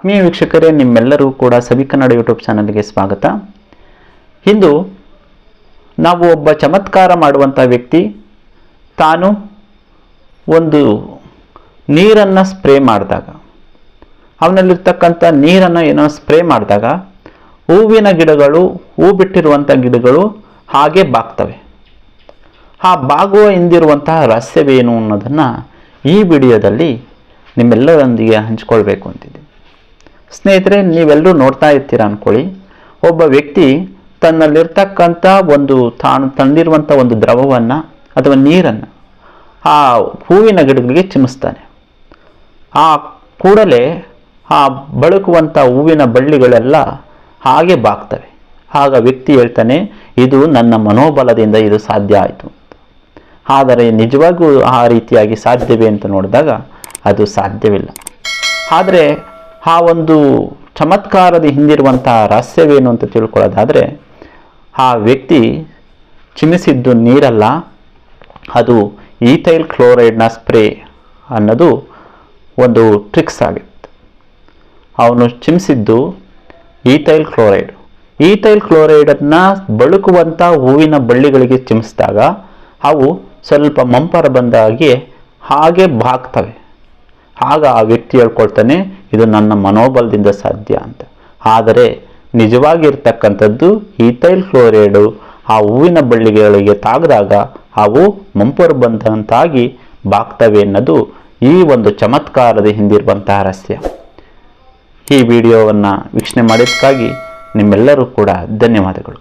ಆತ್ಮೀಯ ವೀಕ್ಷಕರೇ, ನಿಮ್ಮೆಲ್ಲರೂ ಕೂಡ ಸವಿ ಕನ್ನಡ ಯೂಟ್ಯೂಬ್ ಚಾನಲ್ಗೆ ಸ್ವಾಗತ. ಇಂದು ನಾವು ಒಬ್ಬ ಚಮತ್ಕಾರ ಮಾಡುವಂಥ ವ್ಯಕ್ತಿ ತಾನು ಒಂದು ನೀರನ್ನು ಸ್ಪ್ರೇ ಮಾಡಿದಾಗ, ಅವನಲ್ಲಿರ್ತಕ್ಕಂಥ ನೀರನ್ನು ಏನೋ ಸ್ಪ್ರೇ ಮಾಡಿದಾಗ ಹೂವಿನ ಗಿಡಗಳು, ಹೂ ಬಿಟ್ಟಿರುವಂಥ ಗಿಡಗಳು ಹಾಗೆ ಬಾಗ್ತವೆ. ಆ ಬಾಗುವ ಹಿಂದಿರುವಂತಹ ರಹಸ್ಯವೇನು ಅನ್ನೋದನ್ನು ಈ ವಿಡಿಯೋದಲ್ಲಿ ನಿಮ್ಮೆಲ್ಲರೊಂದಿಗೆ ಹಂಚ್ಕೊಳ್ಬೇಕು ಅಂತಿದ್ದೆ. ಸ್ನೇಹಿತರೆ, ನೀವೆಲ್ಲರೂ ನೋಡ್ತಾ ಇರ್ತೀರ ಅಂದ್ಕೊಳ್ಳಿ. ಒಬ್ಬ ವ್ಯಕ್ತಿ ತನ್ನಲ್ಲಿರ್ತಕ್ಕಂಥ ತಾನು ತಂದಿರುವಂಥ ಒಂದು ದ್ರವವನ್ನು ಅಥವಾ ನೀರನ್ನು ಆ ಹೂವಿನ ಗಿಡಗಳಿಗೆ ಚಿಮ್ಮಿಸ್ತಾನೆ. ಆ ಕೂಡಲೇ ಆ ಬಳುಕುವಂಥ ಹೂವಿನ ಬಳ್ಳಿಗಳೆಲ್ಲ ಹಾಗೆ ಬಾಗ್ತವೆ. ಆಗ ವ್ಯಕ್ತಿ ಹೇಳ್ತಾನೆ, ಇದು ನನ್ನ ಮನೋಬಲದಿಂದ ಇದು ಸಾಧ್ಯ ಆಯಿತು. ಆದರೆ ನಿಜವಾಗೂ ಆ ರೀತಿಯಾಗಿ ಸಾಧ್ಯವೇ ಅಂತ ನೋಡಿದಾಗ ಅದು ಸಾಧ್ಯವಿಲ್ಲ. ಆದರೆ ಆ ಒಂದು ಚಮತ್ಕಾರದ ಹಿಂದಿರುವಂಥ ರಹಸ್ಯವೇನು ಅಂತ ತಿಳ್ಕೊಳ್ಳೋದಾದರೆ, ಆ ವ್ಯಕ್ತಿ ಚಿಮ್ಮಿಸಿದ್ದು ನೀರಲ್ಲ, ಅದು ಈಥೈಲ್ ಕ್ಲೋರೈಡ್ನ ಸ್ಪ್ರೇ ಅನ್ನೋದು ಒಂದು ಟ್ರಿಕ್ಸ್ ಆಗಿತ್ತು. ಅವನು ಚಿಮ್ಮಿಸಿದ್ದು ಈಥೈಲ್ ಕ್ಲೋರೈಡನ್ನು ಬಳುಕುವಂಥ ಹೂವಿನ ಬಳ್ಳಿಗಳಿಗೆ ಚಿಮ್ಮಿಸಿದಾಗ ಅವು ಸ್ವಲ್ಪ ಮಂಪರ ಬಂದಾಗಿ ಹಾಗೆ ಬಾಗ್ತವೆ. ಆಗ ಆ ವ್ಯಕ್ತಿ ಹೇಳ್ಕೊಳ್ತಾನೆ, ಇದು ನನ್ನ ಮನೋಬಲದಿಂದ ಸಾಧ್ಯ ಅಂತ. ಆದರೆ ನಿಜವಾಗಿರ್ತಕ್ಕಂಥದ್ದು ಈಥೈಲ್ ಕ್ಲೋರೈಡು ಆ ಹೂವಿನ ಬಳ್ಳಿಗಳಿಗೆ ತಾಗಿದಾಗ ಅವು ಮಂಪರು ಬಂದಂತಾಗಿ ಬಾಗ್ತವೆ ಅನ್ನೋದು ಈ ಒಂದು ಚಮತ್ಕಾರದ ಹಿಂದಿರುವಂತಹ ರಹಸ್ಯ. ಈ ವಿಡಿಯೋವನ್ನು ವೀಕ್ಷಣೆ ಮಾಡಿದ್ದಕ್ಕಾಗಿ ನಿಮ್ಮೆಲ್ಲರೂ ಕೂಡ ಧನ್ಯವಾದಗಳು.